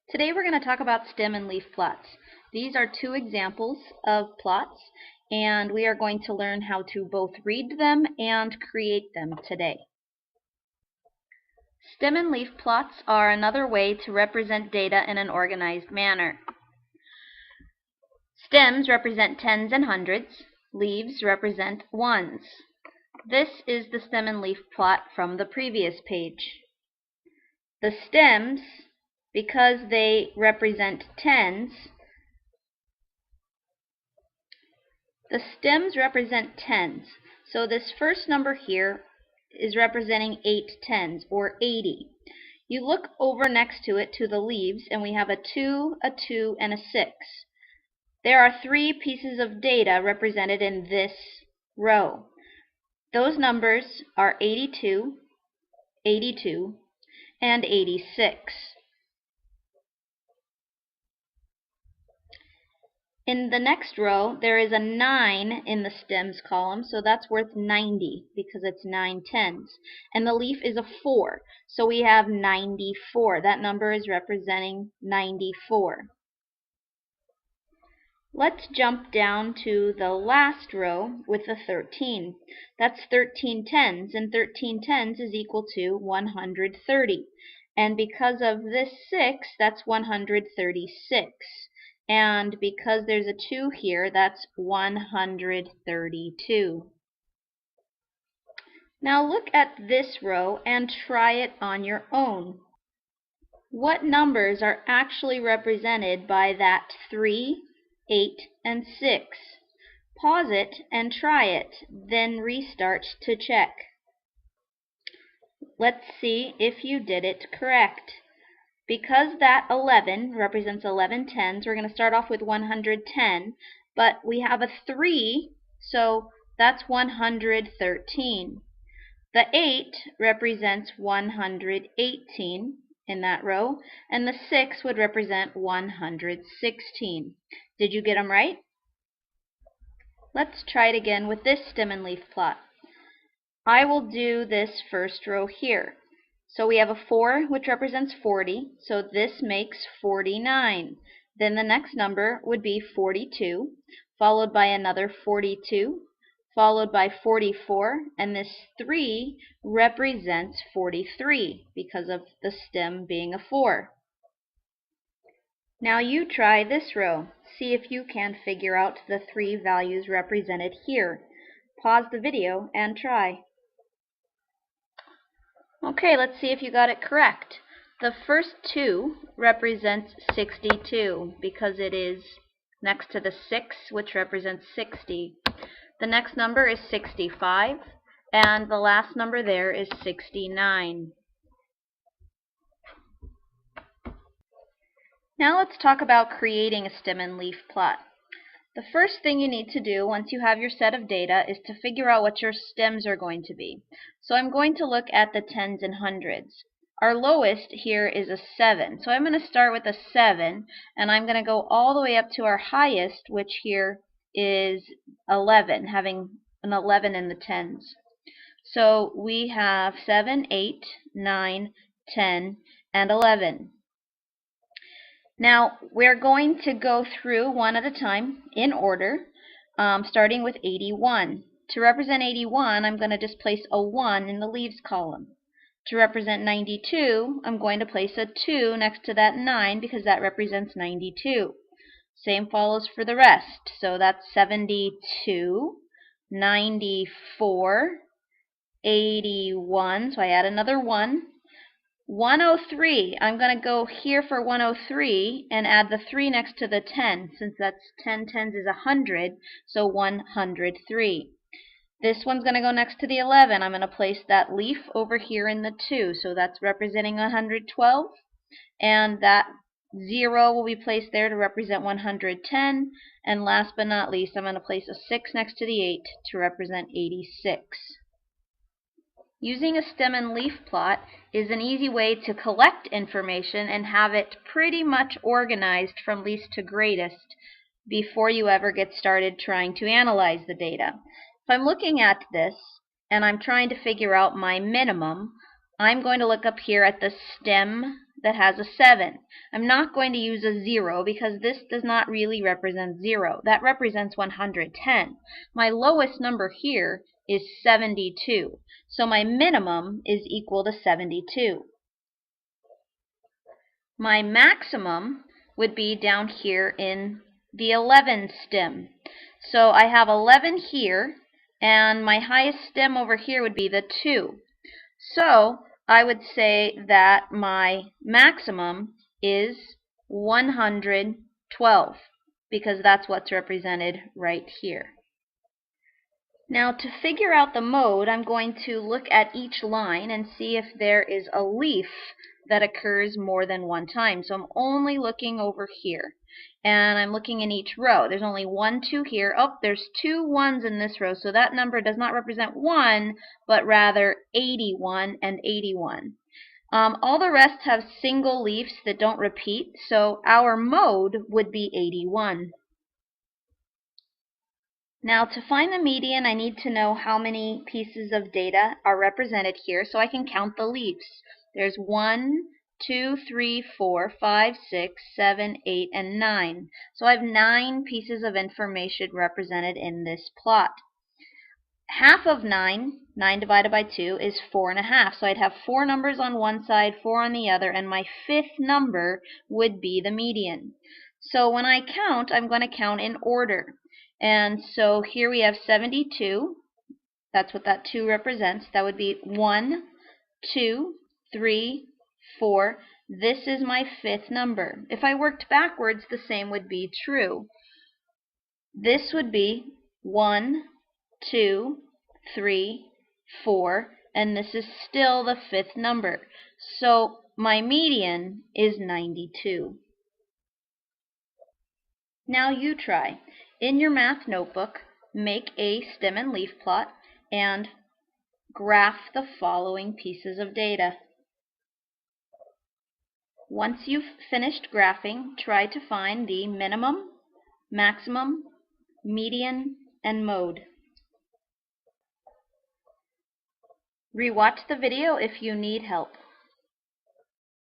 Today we're going to talk about stem and leaf plots. These are two examples of plots, and we are going to learn how to both read them and create them today. Stem and leaf plots are another way to represent data in an organized manner. Stems represent tens and hundreds, leaves represent ones. This is the stem and leaf plot from the previous page. The stems, because they represent tens, the stems represent tens. So this first number here is representing 8 tens, or 80. You look over next to it to the leaves, and we have a 2, a 2, and a 6. There are 3 pieces of data represented in this row. Those numbers are 82, 82, and 86. In the next row, there is a 9 in the stems column, so that's worth 90 because it's 9 tens. And the leaf is a 4, so we have 94. That number is representing 94. Let's jump down to the last row with the 13. That's 13 tens, and 13 tens is equal to 130. And because of this 6, that's 136. And because there's a 2 here, that's 132. Now look at this row and try it on your own. What numbers are actually represented by that 3, 8, and 6? Pause it and try it, then restart to check. Let's see if you did it correct. Because that 11 represents 11 tens, we're going to start off with 110, but we have a 3, so that's 113. The 8 represents 118 in that row, and the 6 would represent 116. Did you get them right? Let's try it again with this stem and leaf plot. I will do this first row here. So we have a 4, which represents 40, so this makes 49. Then the next number would be 42, followed by another 42, followed by 44, and this 3 represents 43 because of the stem being a 4. Now you try this row. See if you can figure out the 3 values represented here. Pause the video and try. Okay, let's see if you got it correct. The first 2 represents 62 because it is next to the 6, which represents 60. The next number is 65, and the last number there is 69. Now let's talk about creating a stem and leaf plot. The first thing you need to do once you have your set of data is to figure out what your stems are going to be. So I'm going to look at the tens and hundreds. Our lowest here is a 7. So I'm going to start with a 7, and I'm going to go all the way up to our highest, which here is 11, having an 11 in the tens. So we have 7, 8, 9, 10, and 11. Now, we're going to go through one at a time in order, starting with 81. To represent 81, I'm going to just place a 1 in the leaves column. To represent 92, I'm going to place a 2 next to that 9 because that represents 92. Same follows for the rest. So that's 72, 94, 81, so I add another 1. 103, I'm going to go here for 103 and add the 3 next to the 10, since that's 10 tens is 100, so 103. This one's going to go next to the 11. I'm going to place that leaf over here in the 2, so that's representing 112, and that 0 will be placed there to represent 110, and last but not least, I'm going to place a 6 next to the 8 to represent 86. Using a stem and leaf plot is an easy way to collect information and have it pretty much organized from least to greatest before you ever get started trying to analyze the data. If I'm looking at this and I'm trying to figure out my minimum, I'm going to look up here at the stem that has a 7. I'm not going to use a 0 because this does not really represent 0. That represents 110. My lowest number here is 72. So my minimum is equal to 72. My maximum would be down here in the 11 stem. So I have 11 here, and my highest stem over here would be the 2. So I would say that my maximum is 112, because that's what's represented right here. Now, to figure out the mode, I'm going to look at each line and see if there is a leaf that occurs more than one time. So I'm only looking over here, and I'm looking in each row. There's only 1, 2 here. Oh, there's 2 1s in this row, so that number does not represent 1, but rather 81 and 81. All the rest have single leaves that don't repeat, so our mode would be 81. Now, to find the median, I need to know how many pieces of data are represented here so I can count the leaves. There's 1, 2, 3, 4, 5, 6, 7, 8, and 9. So I have 9 pieces of information represented in this plot. Half of 9, 9 divided by 2, is 4.5. So I'd have 4 numbers on one side, 4 on the other, and my 5th number would be the median. So when I count, I'm going to count in order. And so here we have 72. That's what that 2 represents. That would be 1, 2, 3, 4. This is my 5th number. If I worked backwards, the same would be true. This would be 1, 2, 3, 4, and this is still the 5th number. So my median is 92. Now you try. In your math notebook, make a stem and leaf plot and graph the following pieces of data. Once you've finished graphing, try to find the minimum, maximum, median, and mode. Rewatch the video if you need help.